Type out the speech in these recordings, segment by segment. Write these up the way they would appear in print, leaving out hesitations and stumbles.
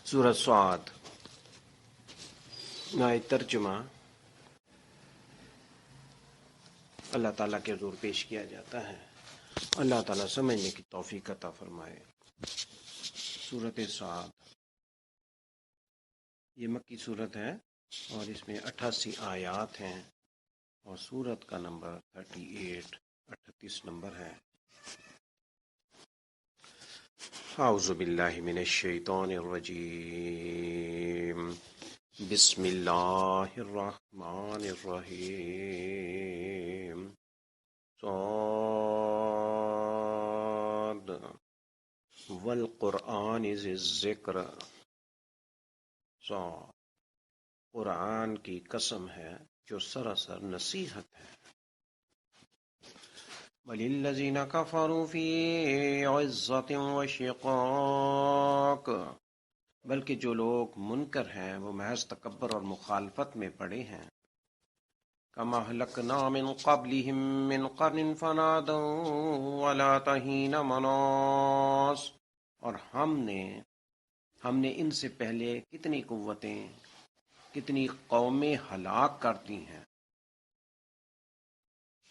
سورۃ صاد آیت ترجمہ اللہ تعالیٰ کے حضور پیش کیا جاتا ہے۔ اللہ تعالیٰ سمجھنے کی توفیق عطا فرمائے۔ سورۃ صاد یہ مکی صورت ہے اور اس میں 88 آیات ہیں اور سورت کا نمبر 38 نمبر ہے۔ اعوذ باللہ من الشیطان الرجیم، بسم اللہ الرحمن الرحیم۔ صاد والقرآن ذی الذکر، صاد قرآن کی قسم ہے جو سراسر نصیحت ہے۔ وَلِلَّذِينَ كَفَرُوا فِي عِزَّةٍ وَشِقَاقٍ، بلکہ جو لوگ منکر ہیں وہ محض تکبر اور مخالفت میں پڑے ہیں۔ كَمَا أَهْلَكْنَا مِن قَبْلِهِم مِّن قَرْنٍ فَنَادَوْا وَلَا تَحِينَ مَنَاصٍ، اور ہم نے ان سے پہلے کتنی قوتیں، کتنی قومیں ہلاک کرتی ہیں،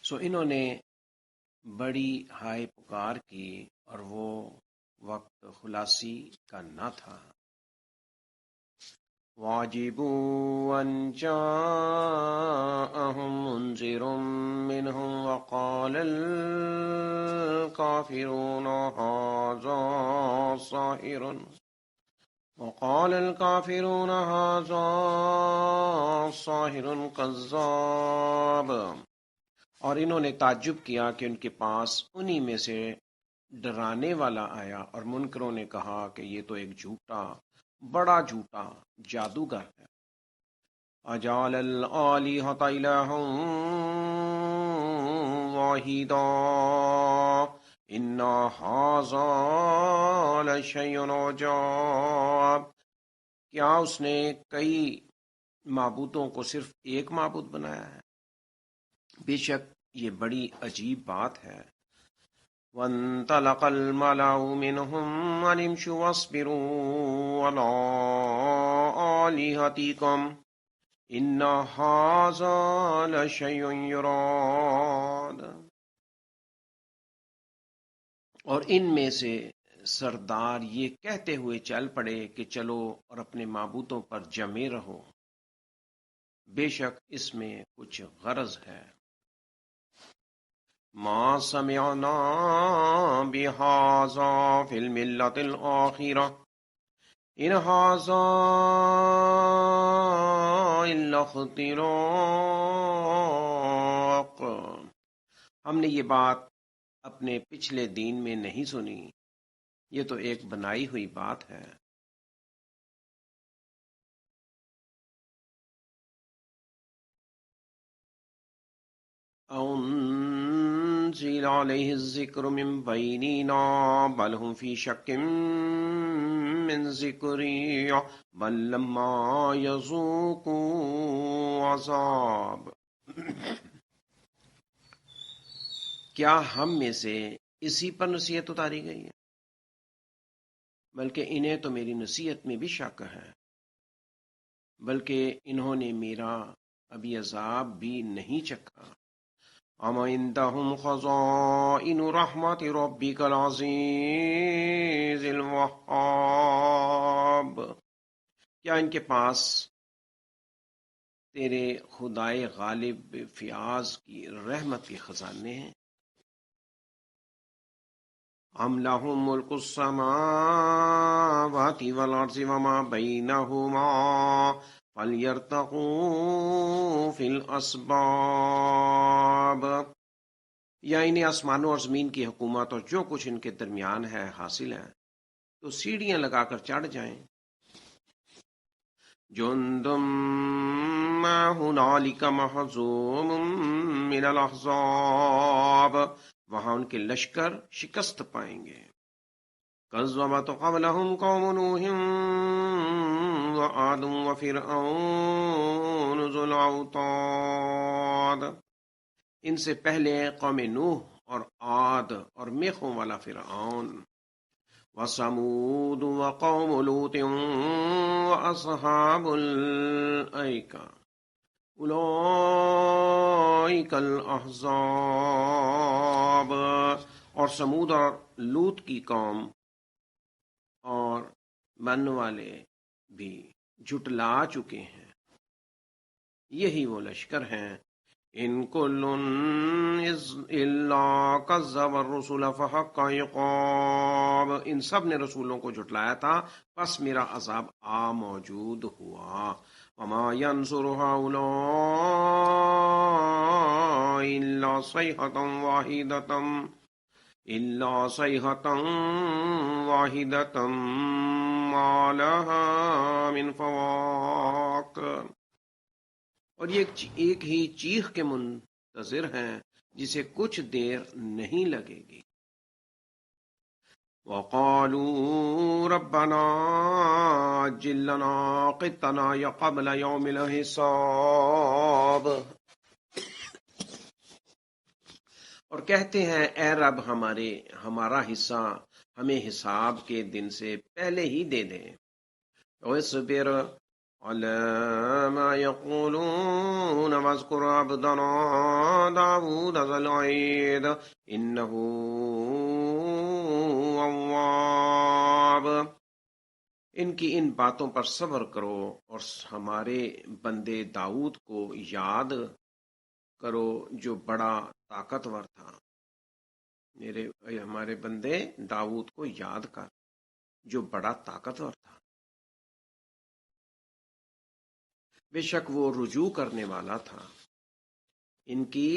سو انہوں نے بڑی ہائے پکار کی اور وہ وقت خلاصی کا نہ تھا۔ وَعَجِبُوا أَن جَاءَهُم مُنذِرٌ مِّنْهُمْ وَقَالَ الْكَافِرُونَ هَٰذَا سَاحِرٌ كَذَّابٌ، اور انہوں نے تعجب کیا کہ ان کے پاس انہی میں سے ڈرانے والا آیا، اور منکروں نے کہا کہ یہ تو ایک بڑا جھوٹا جادوگر ہے۔ اجعل الآلہۃ الہا واحدا ان ھذا لشیء عجاب، کیا اس نے کئی معبودوں کو صرف ایک معبود بنایا ہے؟ بے شک یہ بڑی عجیب بات ہے۔ وَانطَلَقَ الْمَلَأُ مِنْهُمْ أَنِ امْشُوا وَاصْبِرُوا عَلَىٰ آلِهَتِكُمْ إِنَّ هَٰذَا لَشَيْءٌ يُرَادُ، اور ان میں سے سردار یہ کہتے ہوئے چل پڑے کہ چلو اور اپنے معبودوں پر جمے رہو، بے شک اس میں کچھ غرض ہے۔ ما سمعنا بهذا في الملة الآخرة إن هذا إلا اختلاق، ہم نے یہ بات اپنے پچھلے دین میں نہیں سنی، یہ تو ایک بنائی ہوئی بات ہے۔ أنزل عليه الذكر من بيننا بل هم في شك من ذكري بل لما يذوقوا عذاب، کیا ہم میں سے اسی پر نصیحت اتاری گئی ہے؟ بلکہ انہیں تو میری نصیحت میں بھی شک ہے، بلکہ انہوں نے میرا ابھی عذاب بھی نہیں چکھا۔ اَمْ عِندَهُمْ خَزَائِنُ رَحْمَتِ رَبِّكَ الْعَزِيزِ الْوَهَّابِ، کیا ان کے پاس تیرے خدائے غالب فیاض کی رحمت کے خزانے ہیں؟ أَمْ لَهُم مُلْكُ السَّمَاوَاتِ وَالْأَرْضِ وَمَا بَيْنَهُمَا فَلْيَرْتَقُوا فِي الْأَسْبَابِ، یا انہیں آسمانوں اور زمین کی حکومت اور جو کچھ ان کے درمیان ہے حاصل ہے تو سیڑھیاں لگا کر چڑھ جائیں۔ جُندٌ مَّا هُنَالِكَ مَهْزُومٌ مِّنَ الْأَحْزَابِ، وہاں ان کے لشکر شکست پائیں گے۔ كَذَّبَتْ قَبْلَهُمْ قَوْمُ نُوحٍ وَعَادٌ وَفِرْعَوْنُ ذُو الْأَوْتَادِ، ان سے پہلے قوم نوح اور عاد اور میخوں والا فرعون۔ وثمود وقوم لوط وأصحاب الأيكة اولئک الاحزاب، اور سمود اور لوط کی قوم اور بن والے بھی جھٹلا چکے ہیں، یہی وہ لشکر ہیں۔ ان کل الا کذب الرسل فحق عقاب، ان سب نے رسولوں کو جھٹلایا تھا، پس میرا عذاب موجود ہوا۔ وما ينصر هؤلاء الا صيحة واحدة ما لها من فواق، اور یہ ایک ہی چیخ کے منتظر ہیں جسے کچھ دیر نہیں لگے گی۔ وقالوا ربنا عجل لنا قطنا قبل يوم الحساب، اور کہتے ہیں اے رب ہمارا حصہ ہمیں حساب کے دن سے پہلے ہی دے دے۔ واصبر على ما يقولون واذكر عبدنا داود ذا العيد إنه اواب، ان کی ان باتوں پر صبر کرو اور ہمارے بندے داؤد کو یاد کرو جو بڑا طاقتور تھا۔ ہمارے بندے داؤد کو یاد کر جو بڑا طاقتور تھا، بے شک وہ رجوع کرنے والا تھا۔ ان کی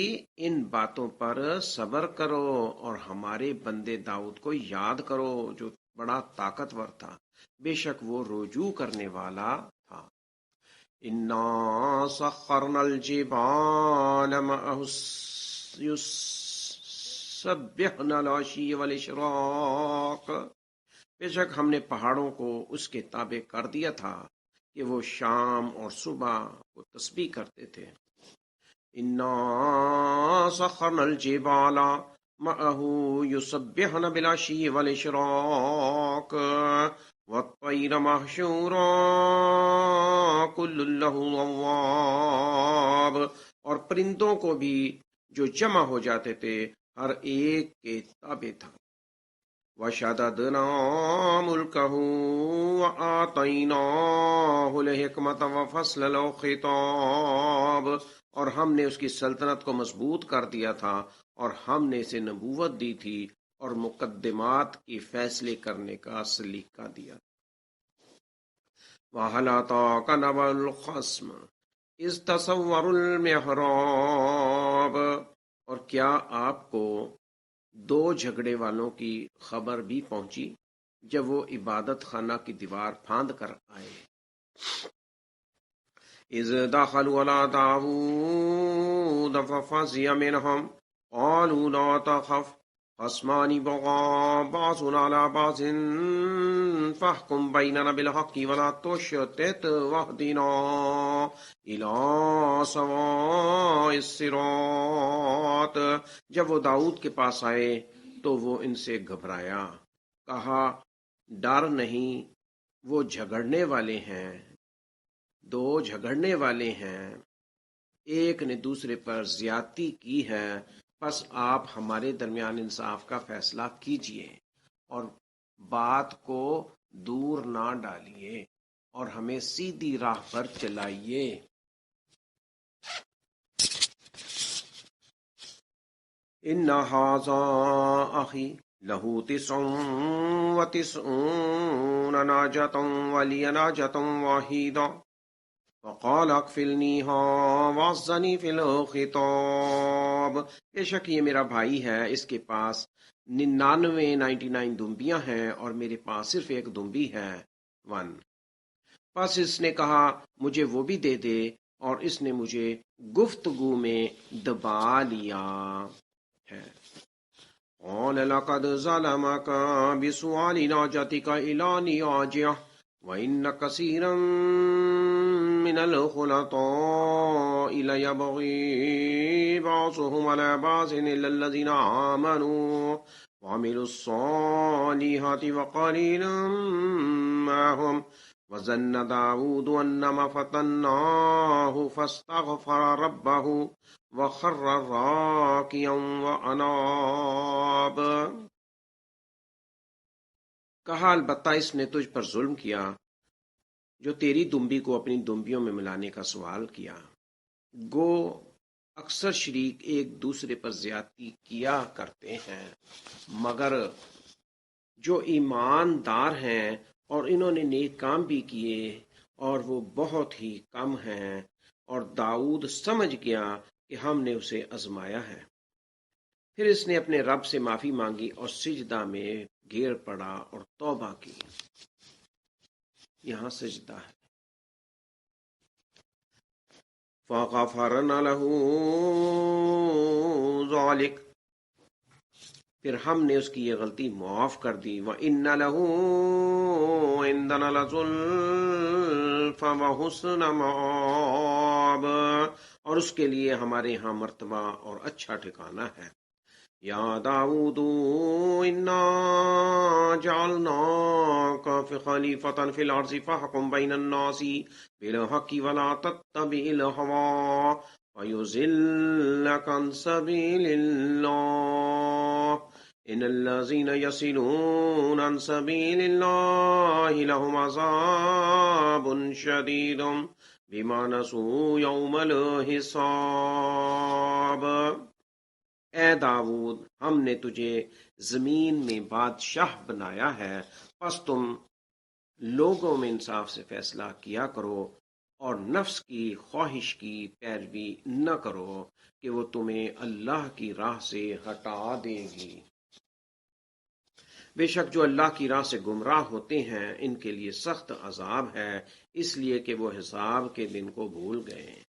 ان باتوں پر صبر کرو اور ہمارے بندے داؤد کو یاد کرو جو بڑا طاقتور تھا، بے شک وہ رجوع کرنے والا تھا۔ انا سخرنا الجبال معه يسبحن العشي والاشراق، بے شک ہم نے پہاڑوں کو اس کے تابع کر دیا تھا کہ وہ شام اور صبح کو تسبیح کرتے تھے۔ انا سخرنا الجبال معه يسبحن بالعشي والاشراق والطير محشورا كل له اواب، اور پرندوں کو بھی جو جمع ہو جاتے تھے ہر ایک کے تابع تھا۔ وشددنا ملكه وآتيناه الحكمة وفصل الخطاب، اور ہم نے اس کی سلطنت کو مضبوط کر دیا تھا اور ہم نے اسے نبوت دی تھی اور مقدمات کی فیصلے کرنے کا سلیقہ دیا۔ وَهَلْ أَتَاكَ نَبَأُ الْخَصْمِ إِذْ تَسَوَّرُوا الْمِحْرَابَ، اور کیا آپ کو دو جھگڑے والوں کی خبر بھی پہنچی جب وہ عبادت خانہ کی دیوار پھاند کر آئے۔ اذ دخلوا على داود ففزع منهم قالوا لا تخف خصمان بغى بعضنا على بعض فاحكم بيننا بالحق ولا تشتت واهدنا الى سواء الصراط، جب وہ داؤد کے پاس آئے تو وہ ان سے گھبرایا، کہا ڈر نہیں، وہ جھگڑنے والے ہیں، دو جھگڑنے والے ہیں، ایک نے دوسرے پر زیادتی کی ہے، پس آپ ہمارے درمیان انصاف کا فیصلہ کیجئے اور بات کو دور نہ ڈالیے اور ہمیں سیدھی راہ پر چلائیے۔ ان ھذا اخی لہ 99 ناجۃ ولی ناجۃ واحدۃ وقال اکفلنیھا وعزنی فی الخطاب، بے شک یہ میرا بھائی ہے، اس کے پاس 99 دمبیاں ہیں اور میرے پاس صرف ایک دمبی ہے، 1۔ پس اس نے کہا مجھے وہ بھی دے دے، اور اس نے مجھے گفتگو میں دبا لیا ہے۔ قال لقد ظلمك بسؤال ناجتك إلى نياجه وإن كثيرا من الخلطاء ليبغي بعضهم على بعض إلا الذين آمنوا وعملوا الصالحات وقليل ما هم وظن داود أنما فتناه فاستغفر ربه وخر راكعا وأناب۔ کہا البتہ اس نے تجھ پر ظلم کیا جو تیری دمبی کو اپنی دمبیوں میں ملانے کا سوال کیا۔ گو اکثر شریک ایک دوسرے پر زیادتی کیا کرتے ہیں، مگر جو ایماندار ہیں اور انہوں نے نیک کام بھی کیے اور وہ بہت ہی کم ہیں۔ اور داؤد سمجھ گیا کہ ہم نے اسے آزمایا ہے۔ پھر اس نے اپنے رب سے معافی مانگی اور سجدہ میں گر پڑا اور توبہ کی۔ یہاں سجدہ ہے۔ فَغَفَرْنَا لَهُ ذَلِكَ، پھر ہم نے اس کی یہ غلطی معاف کر دی۔ وَإِنَّ لَهُ عِندَنَا لَزُلْفَىٰ وَحُسْنَ مَآبٍ، اور اس کے لیے ہمارے ہاں مرتبہ اور اچھا ٹھکانہ ہے۔ یا داؤد انا جعلناک خلیفۃ فی الارض فاحکم بین الناس بالحق ولا تتبع الہوی فیضلک عن سبیل اللہ ان الذین یصلون عن سبیل اللہ لهم عذاب شدید بما نسوا یوم الحساب۔ اے داؤد، ہم نے تجھے زمین میں بادشاہ بنایا ہے، پس تم لوگوں میں انصاف سے فیصلہ کیا کرو اور نفس کی خواہش کی پیروی نہ کرو کہ وہ تمہیں اللہ کی راہ سے ہٹا دے گی۔ بے شک جو اللہ کی راہ سے گمراہ ہوتے ہیں ان کے لیے سخت عذاب ہے، اس لیے کہ وہ حساب کے دن کو بھول گئے۔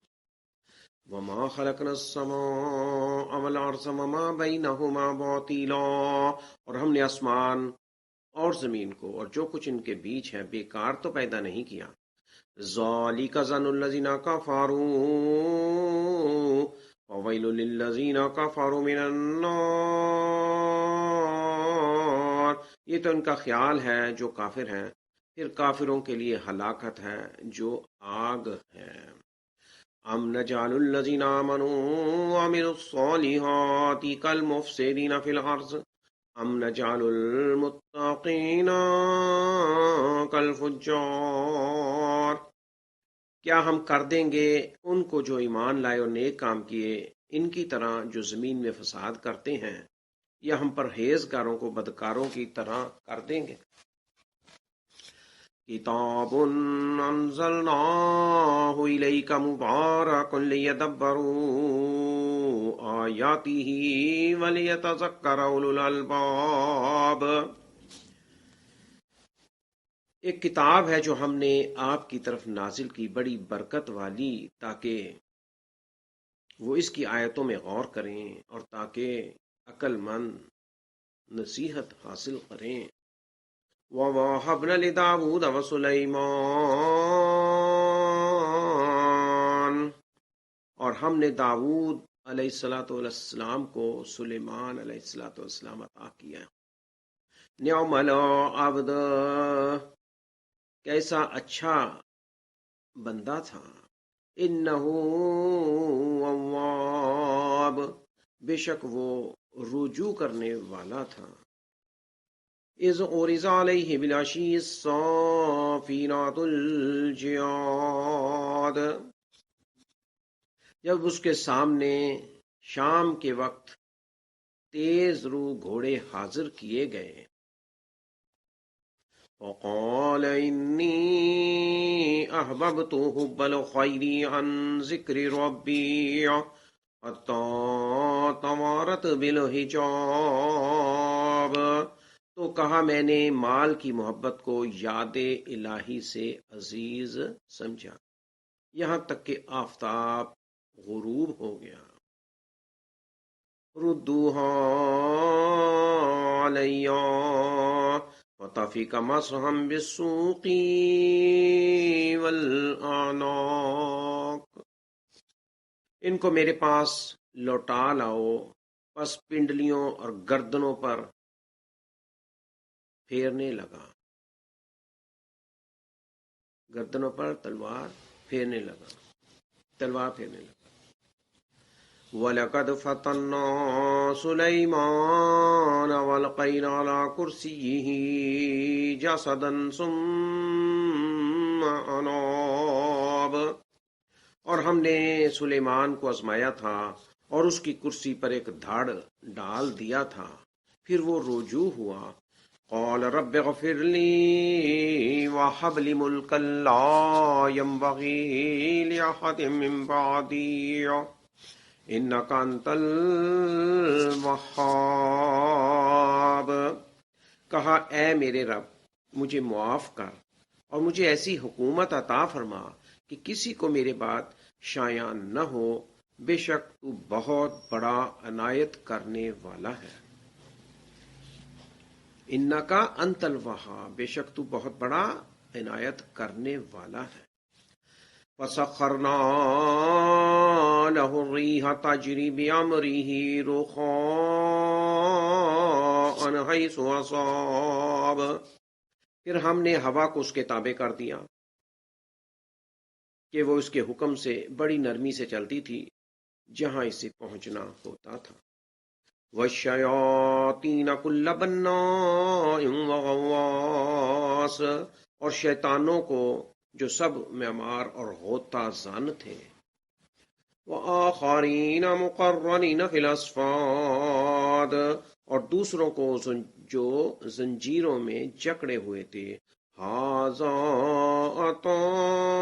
وَمَا خَلَقْنَا السَّمَاءَ وَالْأَرْضَ وَمَا بَيْنَهُمَا بَاطِلًا، اور ہم نے آسمان اور زمین کو اور جو کچھ ان کے بیچ ہے بیکار تو پیدا نہیں کیا۔ ذَلِكَ ظَنُّ الَّذِينَ كَفَرُوا وَوَيْلٌ لِّلَّذِينَ كَفَرُوا مِنَ النَّارِ، یہ تو ان کا خیال ہے جو کافر ہیں، پھر کافروں کے لیے ہلاکت ہے جو آگ ہے۔ ام نجعل الذین آمنوا وعملوا الصالحات کالمفسدین فی الارض ام نجعل المتقین کالفجار، کیا ہم کر دیں گے ان کو جو ایمان لائے اور نیک کام کیے ان کی طرح جو زمین میں فساد کرتے ہیں، یا ہم پرہیزگاروں کو بدکاروں کی طرح کر دیں گے؟ کتاب انزلناہ الیک مبارک لیدبروا آیاتہ ولیتذکر اولو الالباب، ایک کتاب ہے جو ہم نے آپ کی طرف نازل کی بڑی برکت والی، تاکہ وہ اس کی آیتوں میں غور کریں اور تاکہ عقل مند نصیحت حاصل کریں۔ وَوَهَبْنَا لِدَاوُودَ وَسُلَيْمَانَ، اور ہم نے داؤد علیہ السلام کو سلیمان علیہ السلام عطا کیا۔ نعم العبد، کیسا اچھا بندہ تھا۔ انہ اواب، بے شک وہ رجوع کرنے والا تھا۔ اذ عرض علیہ بالعشی الصافنات الجیاد، جب اس کے سامنے شام کے وقت تیز رو گھوڑے حاضر کیے گئے۔ وقال انی احببت حب الخیر عن ذکر ربی حتی توارت بالحجاب، تو کہا میں نے مال کی محبت کو یاد الہی سے عزیز سمجھا، یہاں تک کہ آفتاب غروب ہو گیا۔ ردوہا علیہ وطفق مسحا بالسوق والاعناق، ان کو میرے پاس لوٹا لاؤ، پس پنڈلیوں اور گردنوں پر پھیرنے لگا، گردنوں پر تلوار پھیرنے لگا، تلوار پھیرنے لگا۔ وَلَقَدْ فَتَنَّا سُلَيْمَانَ وَأَلْقَيْنَا عَلَى كُرْسِيِّهِ جَسَدًا ثُمَّ أَنَابَ، اور ہم نے سلیمان کو آزمایا تھا اور اس کی کرسی پر ایک دھڑ ڈال دیا تھا، پھر وہ رجوع ہوا۔ قال رب اغفر لي وهب لي ملكا لا ينبغي لأحد من بعدي إنك أنت الوهاب، کہا اے میرے رب مجھے معاف کر اور مجھے ایسی حکومت عطا فرما کہ کسی کو میرے بعد شایان نہ ہو، بے شک تو بہت بڑا عنایت کرنے والا ہے۔ انکا انت الوہاب، بے شک تو بہت بڑا عنایت کرنے والا ہے۔ فسخرنا له الريح تجري بأمره رخاء حيث أصاب، پھر ہم نے ہوا کو اس کے تابع کر دیا کہ وہ اس کے حکم سے بڑی نرمی سے چلتی تھی جہاں اسے پہنچنا ہوتا تھا۔ وَالشَّيَاطِينَ كُلَّ بَنَّاءٍ وَغَوَّاصٍ، اور شیطانوں کو جو سب معمار اور غوطہ زن تھے۔ وَآخَرِينَ مُقَرَّنِينَ فِي الْأَصْفَادِ، اور دوسروں کو جو زنجیروں میں جکڑے ہوئے تھے۔ هَذَا عَطَاؤُنَا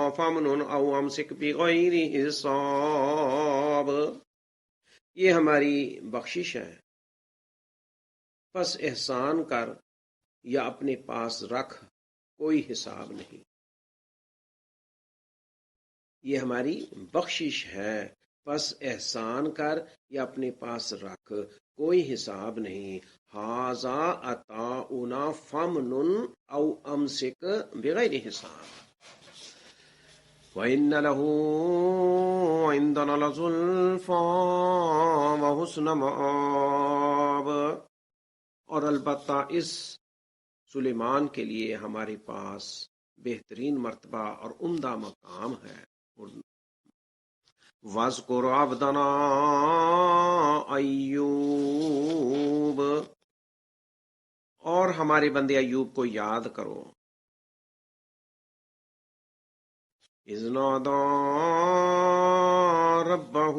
فَامْنُنْ أَوْ أَمْسِكْ بِغَيْرِ حِسَابٍ، یہ ہماری بخشش ہے، پس احسان کر یا اپنے پاس رکھ، کوئی حساب نہیں۔ یہ ہماری بخشش ہے، پس احسان کر یا اپنے پاس رکھ، کوئی حساب نہیں۔ ھذا عطاؤنا فامنن او امسک بغیر حساب وَإِنَّ لَهُ عِندَنَا لَزُلْفَىٰ وَحُسْنَ مَآبٍ، اور البتہ اس سلیمان کے لیے ہمارے پاس بہترین مرتبہ اور عمدہ مقام ہے۔ وَاذْكُرْ عَبْدَنَا ایوب، اور ہمارے بندے ایوب کو یاد کرو۔ اذ نادى ربه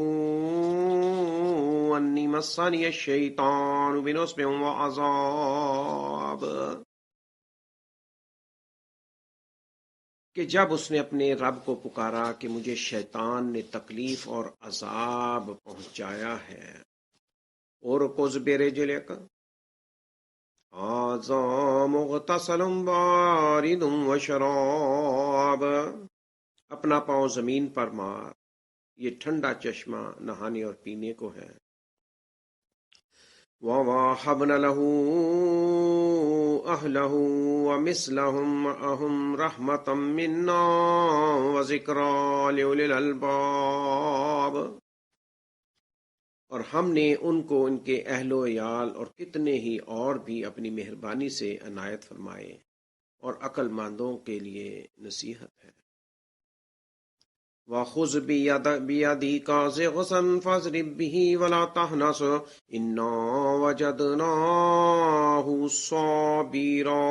انی مسنی الشیطان بنصب وعذاب، کہ جب اس نے اپنے رب کو پکارا کہ مجھے شیطان نے تکلیف اور عذاب پہنچایا ہے۔ اور کز برجلک ھذا مغتسل بارد وشراب، اپنا پاؤں زمین پر مار، یہ ٹھنڈا چشمہ نہانے اور پینے کو ہے۔ وَوَهَبْنَا لَهُ أَهْلَهُ وَمِثْلَهُم مَّعَهُمْ رَحْمَةً مِّنَّا وَذِكْرَىٰ لِأُولِي الْأَلْبَابِ، اور ہم نے ان کو ان کے اہل و عیال اور کتنے ہی اور بھی اپنی مہربانی سے عنایت فرمائے، اور عقل مندوں کے لیے نصیحت ہے۔ وَخُذْ بِيَدِكَ ضِغْثًا فَاضْرِب بِّهِ وَلَا تَحْنَثْ إِنَّا وَجَدْنَاهُ صَابِرًا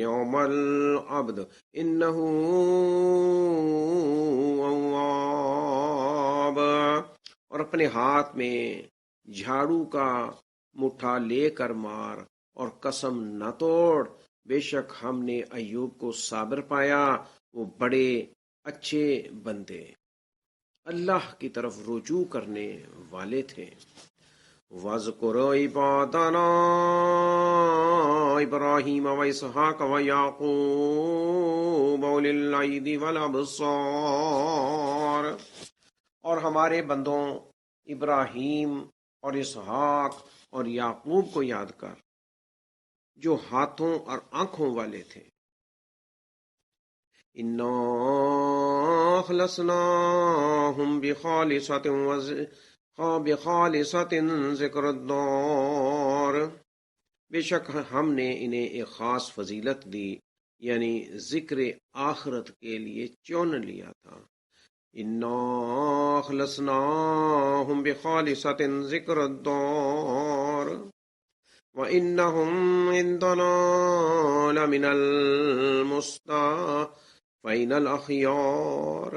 نِعْمَ الْعَبْدُ إِنَّهُ أَوَّابٌ، اور اپنے ہاتھ میں جھاڑو کا مٹھا لے کر مار اور قسم نہ توڑ، بے شک ہم نے ایوب کو صابر پایا، وہ بڑے اچھے بندے اللہ کی طرف رجوع کرنے والے تھے۔ وَاذْكُرْ عِبَادَنَا إِبْرَاهِيمَ وَإِسْحَاقَ وَيَعْقُوبَ أُولِي الْأَيْدِي وَالْأَبْصَارِ، اور ہمارے بندوں ابراہیم اور اسحاق اور یعقوب کو یاد کر جو ہاتھوں اور آنکھوں والے تھے۔ إِنَّا أَخْلَصْنَاهُمْ بِخَالِصَةٍ بخالصۃ ذکر الدار، بے شک ہم نے انہیں ایک خاص فضیلت دی، یعنی ذکر آخرت کے لیے چن لیا تھا۔ انا اخلصناہم بخالصۃ ذکر الدار وانہم عندنا لمن المصطفین الاخیار،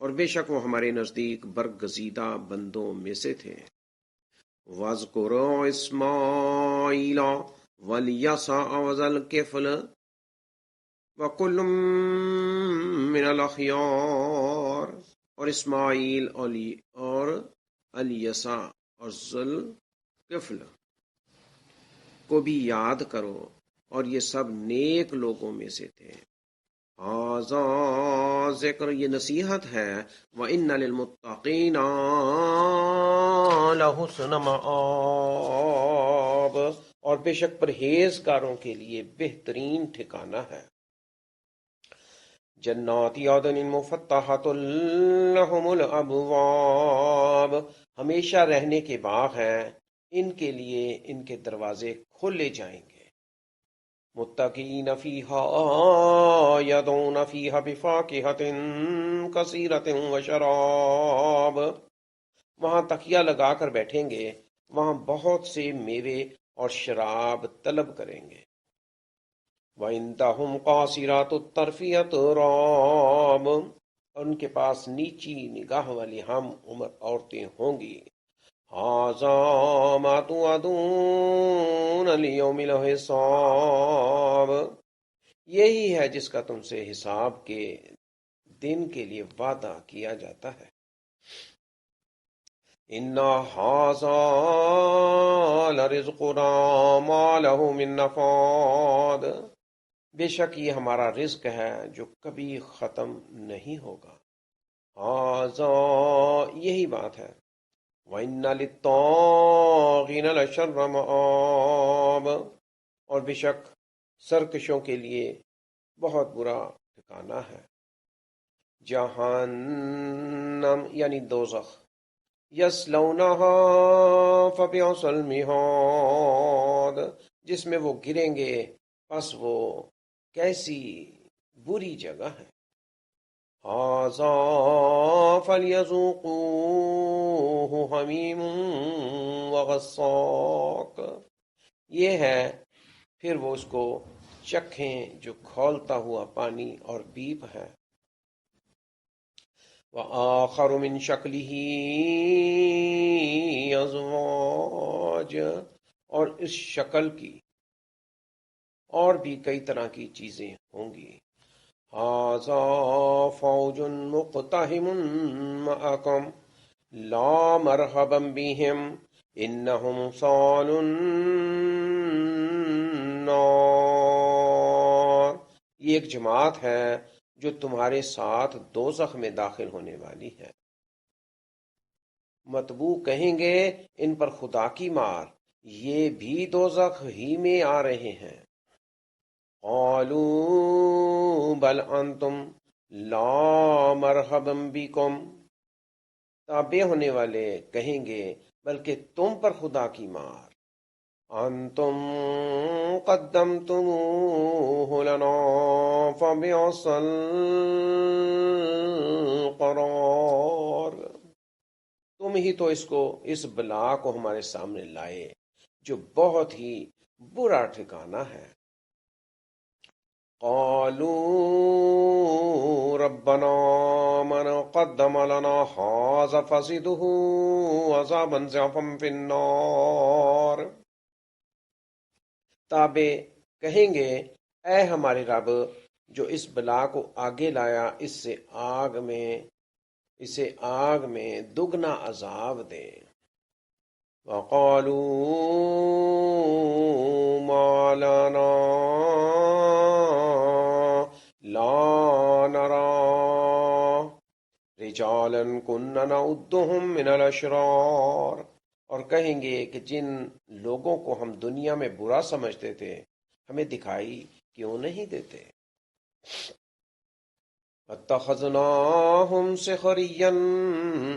اور بے شک وہ ہمارے نزدیک برگزیدہ بندوں میں سے تھے۔ وَاذْكُرُوا إِسْمَاعِيلَ وَالْيَسَعَ وَذَا الْكِفْلِ وَكُلٌّ مِّنَ الْأَخْيَارِ، اور اسماعیل اور الیسع اور ذوالکفل کو بھی یاد کرو، اور یہ سب نیک لوگوں میں سے تھے۔ ھذا ذکر، یہ نصیحت ہے، وَإِنَّ لِلْمُتَّقِينَ لَحُسْنَ مآب، اور بے شک پرہیزگاروں کے لیے بہترین ٹھکانہ ہے۔ جنات عدن مفتحۃ لہم الابواب، ہمیشہ رہنے کے باغ ہیں، ان کے لیے ان کے دروازے کھولے جائیں گے۔ متقین فیہا یدعون فیہا بفاکہۃ کثیرۃ وشراب، وہاں تکیہ لگا کر بیٹھیں گے، وہاں بہت سے میوے اور شراب طلب کریں گے۔ وَعِندَهُمْ قَاصِرَاتُ الطَّرْفِ أَتْرَابٌ، ان کے پاس نیچی نگاہ والی ہم عمر عورتیں ہوں گی۔ ھذا ما توعدون لیوم الحساب، یہی ہے جس کا تم سے حساب کے دن کے لیے وعدہ کیا جاتا ہے۔ ان ھذا لرزقنا ما لہ من نفاد، بے شک یہ ہمارا رزق ہے جو کبھی ختم نہیں ہوگا۔ ھذا، یہی بات ہے۔ وَإِنَّ لِلطَّاغِينَ لَشَرَّ مَآبٍ، اور بے شک سرکشوں کے لیے بہت برا ٹھکانہ ہے۔ جہنم یعنی دوزخ، یصلونہا فبئس المہاد، جس میں وہ گریں گے، پس وہ کیسی بری جگہ ہے۔ ھذا فلیذوقوہ حمیم وغساق، یہ ہے پھر وہ اس کو چکھیں جو کھولتا ہوا پانی اور پیپ ہے۔ وآخر من شکلہ ازواج، اور اس شکل کی اور بھی کئی طرح کی چیزیں ہوں گی۔ ھذا فوج مقتحم معکم لا مرحبا بہم انہم صالوا النار، یہ ایک جماعت ہے جو تمہارے ساتھ دوزخ میں داخل ہونے والی ہے۔ متبو کہیں گے ان پر خدا کی مار، یہ بھی دوزخ ہی میں آ رہے ہیں۔ قالوا بل انتم لا مرحبا بکم، تابع ہونے والے کہیں گے بلکہ تم پر خدا کی مار۔ انتم قدمتموہ لنا فبئس القرار، تم ہی تو اس بلا کو ہمارے سامنے لائے جو بہت ہی برا ٹھکانہ ہے۔ قالوا ربنا من قدم لنا ھذا فزدہ عذابا ضعفا فی النار، تابع کہیں گے اے ہمارے رب جو اس بلا کو آگے لایا، اسے آگ میں دگنا عذاب دے۔ وقالوا ما لنا لا نرى رجالا كنا نعدهم من الاشرار، اور کہیں گے کہ جن لوگوں کو ہم دنیا میں برا سمجھتے تھے ہمیں دکھائی کیوں نہیں دیتے۔ اتخذناهم سخريا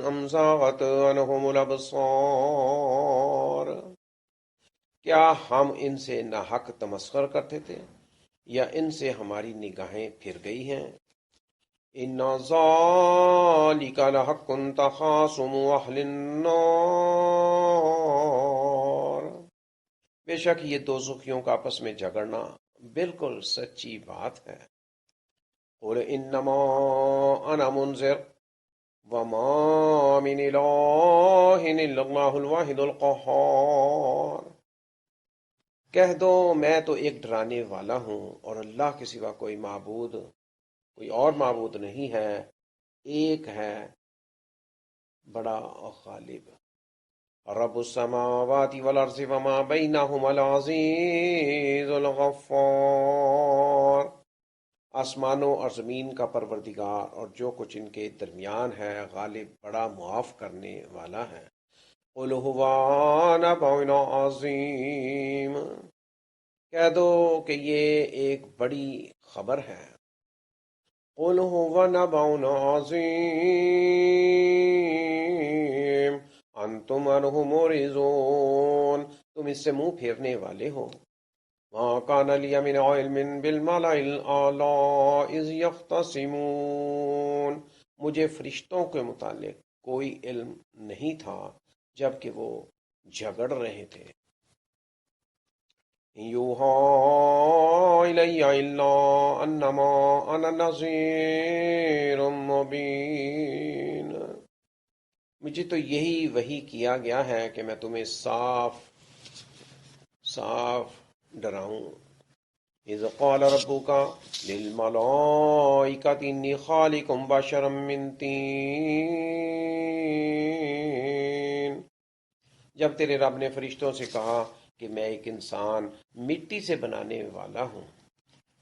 ام زاغت عنهم الابصار، کیا ہم ان سے ناحق تمسخر کرتے تھے یا ان سے ہماری نگاہیں پھر گئی ہیں؟ ان ذالک لحق تخاصم اہل النار، بے شک یہ دوزخیوں کا آپس میں جھگڑنا بالکل سچی بات ہے۔ قل انما انا منذر وما من الہ الا اللہ الواحد القہار، کہہ دو میں تو ایک ڈرانے والا ہوں اور اللہ کے سوا کوئی اور معبود نہیں ہے، ایک ہے بڑا اور غالب۔ رب السماوات والارض وما بینہما العزیز الغفار، آسمانوں اور زمین کا پروردگار اور جو کچھ ان کے درمیان ہے، غالب بڑا معاف کرنے والا ہے۔ قل هو نبأ عظیم، کہہ دو کہ یہ ایک بڑی خبر ہے۔ قل هو نبأ عظیم انتم عنہ معرضون، تم اس سے منہ پھیرنے والے ہو۔ ما كان لي من علم بالملأ الأعلى إذ يختصمون، مجھے فرشتوں کے متعلق کوئی علم نہیں تھا جب کہ وہ جھگڑ رہے تھے۔ يوحى إلي إلا أنما أنا نذير مبين، مجھے تو یہی وحی کیا گیا ہے کہ میں تمہیں صاف ڈراؤں۔ اذ قال ربک للملائکۃ انی خالق بشرا من طین، جب تیرے رب نے فرشتوں سے کہا کہ میں ایک انسان مٹی سے بنانے والا ہوں۔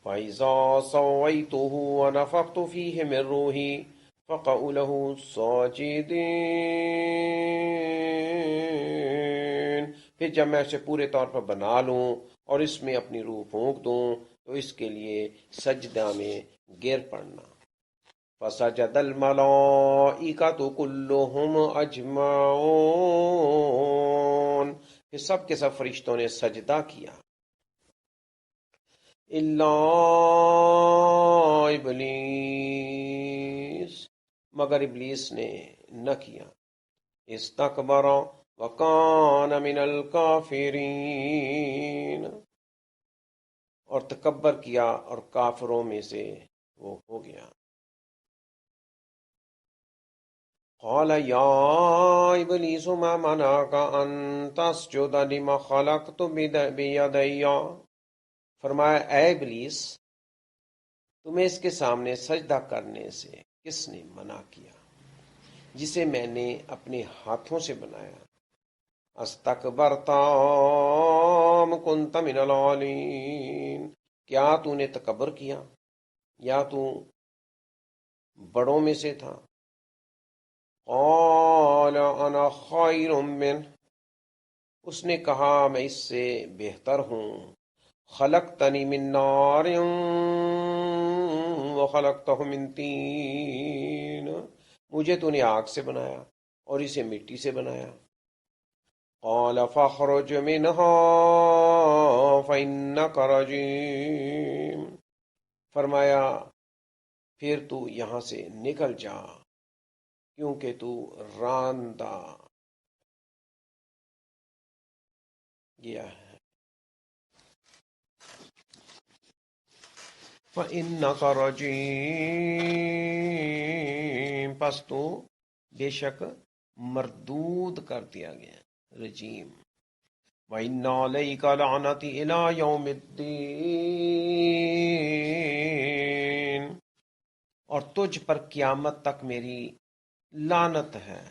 فَإِذَا سَوَّيْتُهُ وَنَفَخْتُ فِيهِ مِن رُّوحِي فَقَعُوا لَهُ ساجدین، پھر جب میں اسے پورے طور پر بنا لوں اور اس میں اپنی روح پھونک دوں تو اس کے لیے سجدہ میں گر پڑنا۔ فَسَجَدَ الْمَلَائِکَةُ كُلُّهُمْ أَجْمَعُونَ، پھر سب کے سب فرشتوں نے سجدہ کیا الا ابلیس، مگر ابلیس نے نہ کیا۔ استکبر وکان من الکافرین، اور تکبر کیا اور کافروں میں سے وہ ہو گیا۔ قال یا ابلیس ما منعک ان تسجد لما خلقت بیدی، فرمایا اے ابلیس تمہیں اس کے سامنے سجدہ کرنے سے کس نے منع کیا جسے میں نے اپنے ہاتھوں سے بنایا؟ استکبرت ام کنت من العالین، کیا تو نے تکبر کیا یا تو بڑوں میں سے تھا؟ قال انا خیر منہ، اس نے کہا میں اس سے بہتر ہوں۔ خلقتنی من نار وخلقتہ من طین، مجھے تو نے آگ سے بنایا اور اسے مٹی سے بنایا۔ قال فاخرج منہا فإنک رجیم، فرمایا پھر تو یہاں سے نکل جا کیونکہ تو راندہ گیا ہے۔ فَإِنَّكَ رَجِيمٌ، پس تو بے شک مردود کر دیا گیا، رجیم۔ وَإِنَّ عَلَيْكَ لَعْنَتِي إِلَى يَوْمِ الدِّينِ، اور تجھ پر قیامت تک میری لعنت ہے۔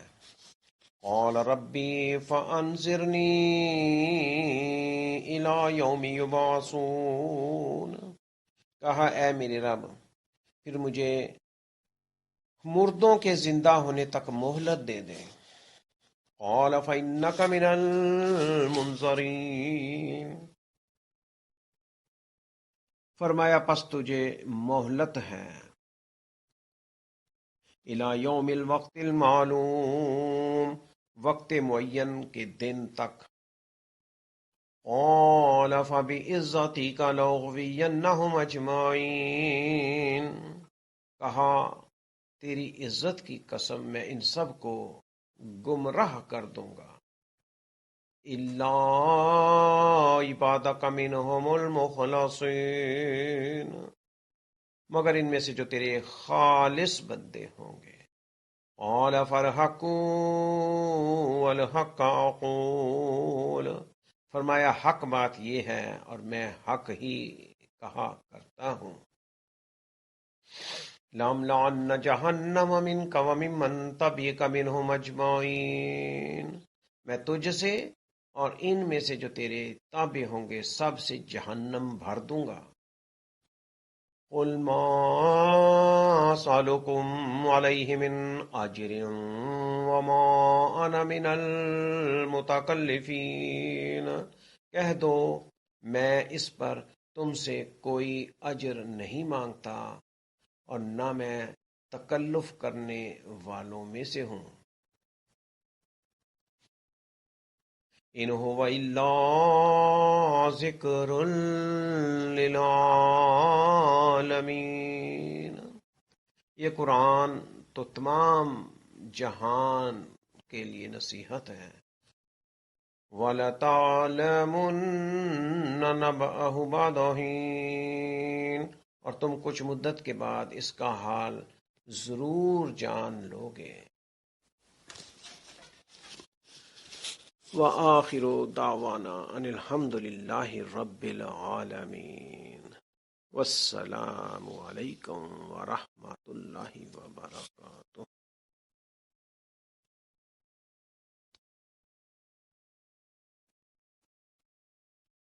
قال ربی فانظرنی الی یوم یبعثون، کہا اے میرے رب پھر مجھے مردوں کے زندہ ہونے تک مہلت دے دے۔ قال فإنک من المنظرین، فرمایا پس تجھے مہلت ہے۔ الی یوم الوقت المعلوم، وقت معین کے دن تک. قال فبعزتک لاغوینہم اجمعین، کہا تیری عزت کی قسم میں ان سب کو گمراہ کر دوں گا. الا عبادک منہم المخلصین، مگر ان میں سے جو تیرے خالص بندے ہوں گے. قال فالحق والحق اقول، فرمایا حق بات یہ ہے اور میں حق ہی کہا کرتا ہوں. لَأَمْلَأَنَّ جَهَنَّمَ مِنْكَ وَمِمَّنْ تَبِعَكَ مِنْهُمْ أَجْمَعِينَ، میں تجھ سے اور ان میں سے جو تیرے تابع ہوں گے سب سے جہنم بھر دوں گا. قُلْ مَا أَسْأَلُكُمْ عَلَيْهِ مِنْ أَجْرٍ وَمَا أَنَا مِنَ الْمُتَكَلِّفِينَ، کہہ دو میں اس پر تم سے کوئی اجر نہیں مانگتا اور نہ میں تکلف کرنے والوں میں سے ہوں. ان هو الا ذکر للعالمین، یہ قرآن تو تمام جہان کے لیے نصیحت ہے. وَلَتَعْلَمُنَّ نَبَأَهُ بَعْدَ حِينٍ، اور تم کچھ مدت کے بعد اس کا حال ضرور جان لوگے. وآخر دعوانا ان الحمد للہ رب العالمین، والسلام علیکم ورحمۃ اللہ وبرکاتہ.